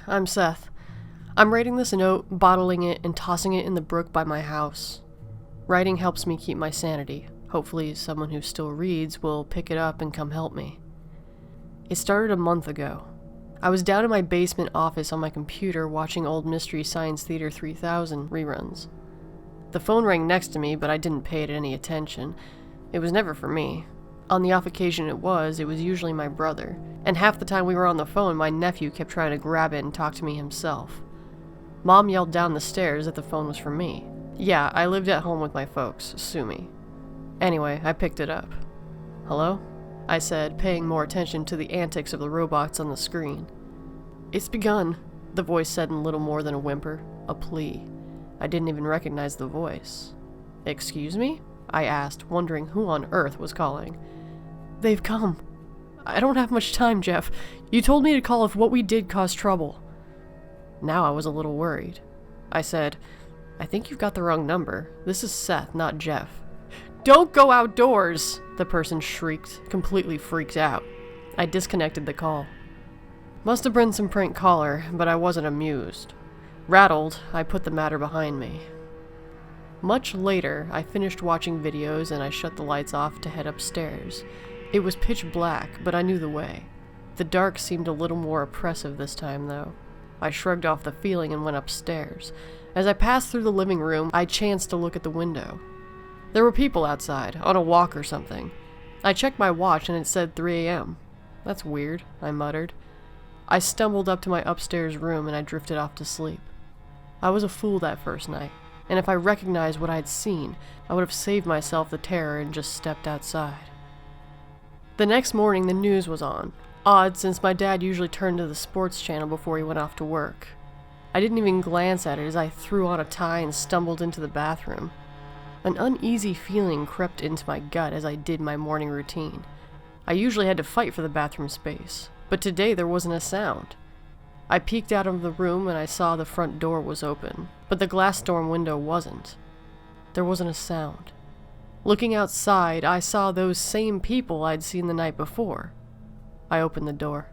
I'm Seth. I'm writing this note, bottling it, and tossing it in the brook by my house. Writing helps me keep my sanity. Hopefully someone who still reads will pick it up and come help me. It started a month ago. I was down in my basement office on my computer watching old Mystery Science Theater 3000 reruns. The phone rang next to me, but I didn't pay it any attention. It was never for me. On the off occasion it was usually my brother, and half the time we were on the phone, my nephew kept trying to grab it and talk to me himself. Mom yelled down the stairs that the phone was for me. Yeah, I lived at home with my folks, sue me. Anyway, I picked it up. Hello? I said, paying more attention to the antics of the robots on the screen. It's begun, the voice said in little more than a whimper, a plea. I didn't even recognize the voice. Excuse me? I asked, wondering who on earth was calling. They've come. I don't have much time, Jeff. You told me to call if what we did caused trouble. Now I was a little worried. I said, I think you've got the wrong number. This is Seth, not Jeff. Don't go outdoors, the person shrieked, completely freaked out. I disconnected the call. Must have been some prank caller, but I wasn't amused. Rattled, I put the matter behind me. Much later, I finished watching videos and I shut the lights off to head upstairs. It was pitch black, but I knew the way. The dark seemed a little more oppressive this time, though. I shrugged off the feeling and went upstairs. As I passed through the living room, I chanced to look at the window. There were people outside, on a walk or something. I checked my watch and it said 3 a.m. That's weird, I muttered. I stumbled up to my upstairs room and I drifted off to sleep. I was a fool that first night, and if I recognized what I had seen, I would have saved myself the terror and just stepped outside. The next morning, the news was on. Odd, since my dad usually turned to the sports channel before he went off to work. I didn't even glance at it as I threw on a tie and stumbled into the bathroom. An uneasy feeling crept into my gut as I did my morning routine. I usually had to fight for the bathroom space, but today there wasn't a sound. I peeked out of the room and I saw the front door was open, but the glass storm window wasn't. There wasn't a sound. Looking outside, I saw those same people I'd seen the night before. I opened the door.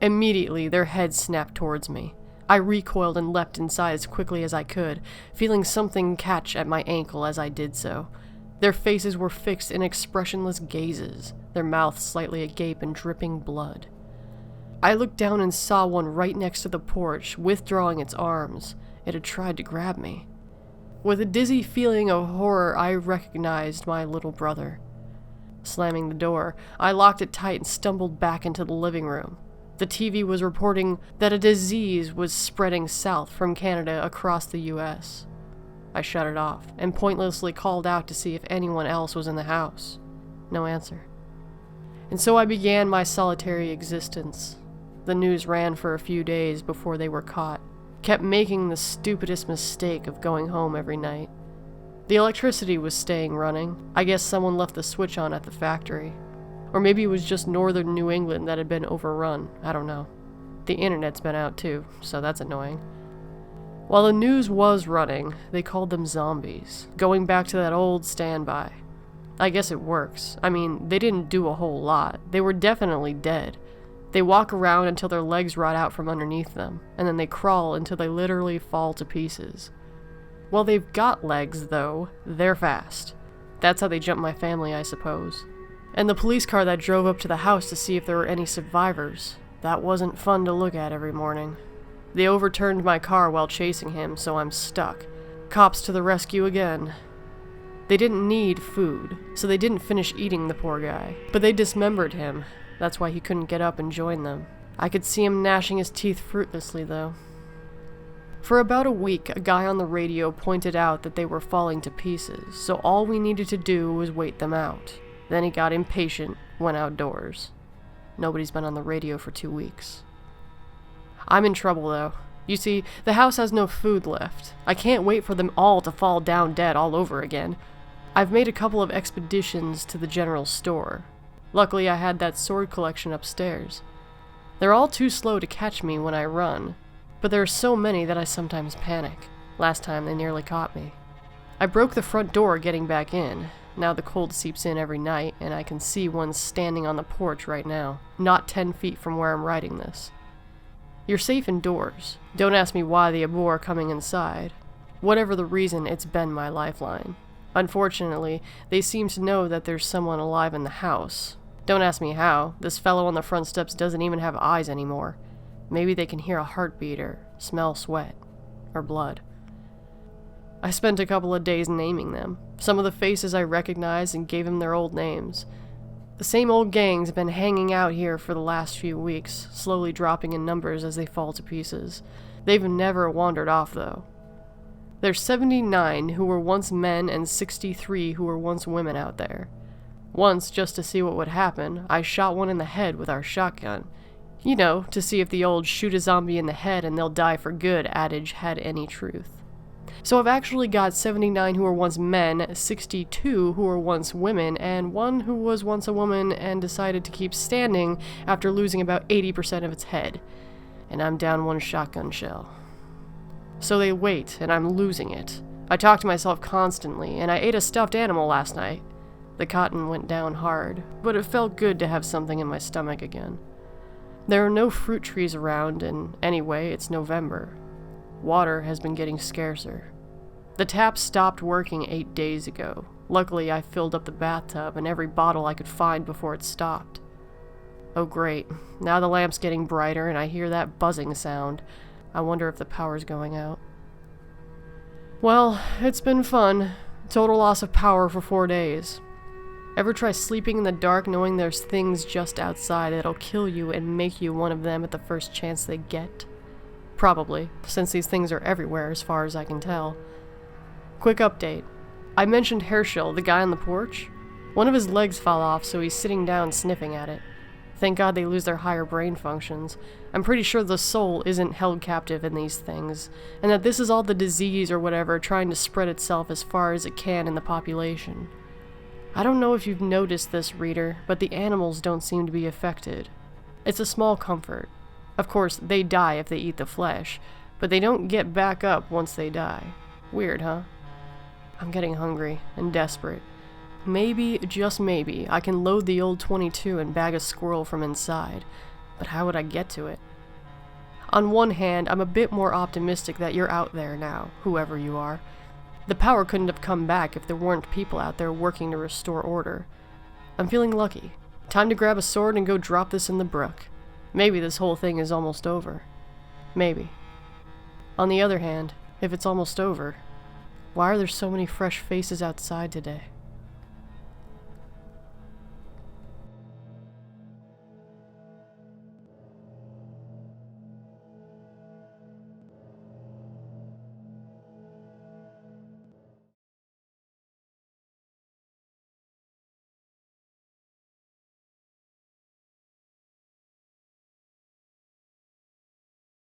Immediately, their heads snapped towards me. I recoiled and leapt inside as quickly as I could, feeling something catch at my ankle as I did so. Their faces were fixed in expressionless gazes, their mouths slightly agape and dripping blood. I looked down and saw one right next to the porch, withdrawing its arms. It had tried to grab me. With a dizzy feeling of horror, I recognized my little brother. Slamming the door, I locked it tight and stumbled back into the living room. The TV was reporting that a disease was spreading south from Canada across the U.S. I shut it off and pointlessly called out to see if anyone else was in the house. No answer. And so I began my solitary existence. The news ran for a few days before they were caught. Kept making the stupidest mistake of going home every night. The electricity was staying running. I guess someone left the switch on at the factory. Or maybe it was just northern New England that had been overrun. I don't know. The internet's been out too, so that's annoying. While the news was running, they called them zombies, going back to that old standby. I guess it works. I mean, they didn't do a whole lot. They were definitely dead. They walk around until their legs rot out from underneath them, and then they crawl until they literally fall to pieces. Well, they've got legs, though. They're fast. That's how they jumped my family, I suppose. And the police car that drove up to the house to see if there were any survivors. That wasn't fun to look at every morning. They overturned my car while chasing him, so I'm stuck. Cops to the rescue again. They didn't need food, so they didn't finish eating the poor guy. But they dismembered him. That's why he couldn't get up and join them. I could see him gnashing his teeth fruitlessly, though. For about a week, a guy on the radio pointed out that they were falling to pieces, so all we needed to do was wait them out. Then he got impatient, went outdoors. Nobody's been on the radio for 2 weeks. I'm in trouble, though. You see, the house has no food left. I can't wait for them all to fall down dead all over again. I've made a couple of expeditions to the general store. Luckily, I had that sword collection upstairs. They're all too slow to catch me when I run, but there are so many that I sometimes panic. Last time, they nearly caught me. I broke the front door getting back in. Now the cold seeps in every night, and I can see one standing on the porch right now, not 10 feet from where I'm writing this. You're safe indoors. Don't ask me why they abhor coming inside. Whatever the reason, it's been my lifeline. Unfortunately, they seem to know that there's someone alive in the house. Don't ask me how. This fellow on the front steps doesn't even have eyes anymore. Maybe they can hear a heartbeat or smell sweat. Or blood. I spent a couple of days naming them. Some of the faces I recognized and gave them their old names. The same old gang's been hanging out here for the last few weeks, slowly dropping in numbers as they fall to pieces. They've never wandered off, though. There's 79 who were once men and 63 who were once women out there. Once, just to see what would happen, I shot one in the head with our shotgun. You know, to see if the old shoot a zombie in the head and they'll die for good adage had any truth. So I've actually got 79 who were once men, 62 who were once women, and one who was once a woman and decided to keep standing after losing about 80% of its head. And I'm down one shotgun shell. So they wait, and I'm losing it. I talk to myself constantly, and I ate a stuffed animal last night. The cotton went down hard, but it felt good to have something in my stomach again. There are no fruit trees around, and anyway, it's November. Water has been getting scarcer. The tap stopped working 8 days ago. Luckily, I filled up the bathtub and every bottle I could find before it stopped. Oh great, now the lamp's getting brighter and I hear that buzzing sound. I wonder if the power's going out. Well, it's been fun. Total loss of power for 4 days. Ever try sleeping in the dark knowing there's things just outside that'll kill you and make you one of them at the first chance they get? Probably, since these things are everywhere as far as I can tell. Quick update. I mentioned Herschel, the guy on the porch. One of his legs fell off, so he's sitting down sniffing at it. Thank God they lose their higher brain functions. I'm pretty sure the soul isn't held captive in these things, and that this is all the disease or whatever trying to spread itself as far as it can in the population. I don't know if you've noticed this, reader, but the animals don't seem to be affected. It's a small comfort. Of course, they die if they eat the flesh, but they don't get back up once they die. Weird, huh? I'm getting hungry and desperate. Maybe, just maybe, I can load the old 22 and bag a squirrel from inside, but how would I get to it? On one hand, I'm a bit more optimistic that you're out there now, whoever you are. The power couldn't have come back if there weren't people out there working to restore order. I'm feeling lucky. Time to grab a sword and go drop this in the brook. Maybe this whole thing is almost over. Maybe. On the other hand, if it's almost over, why are there so many fresh faces outside today?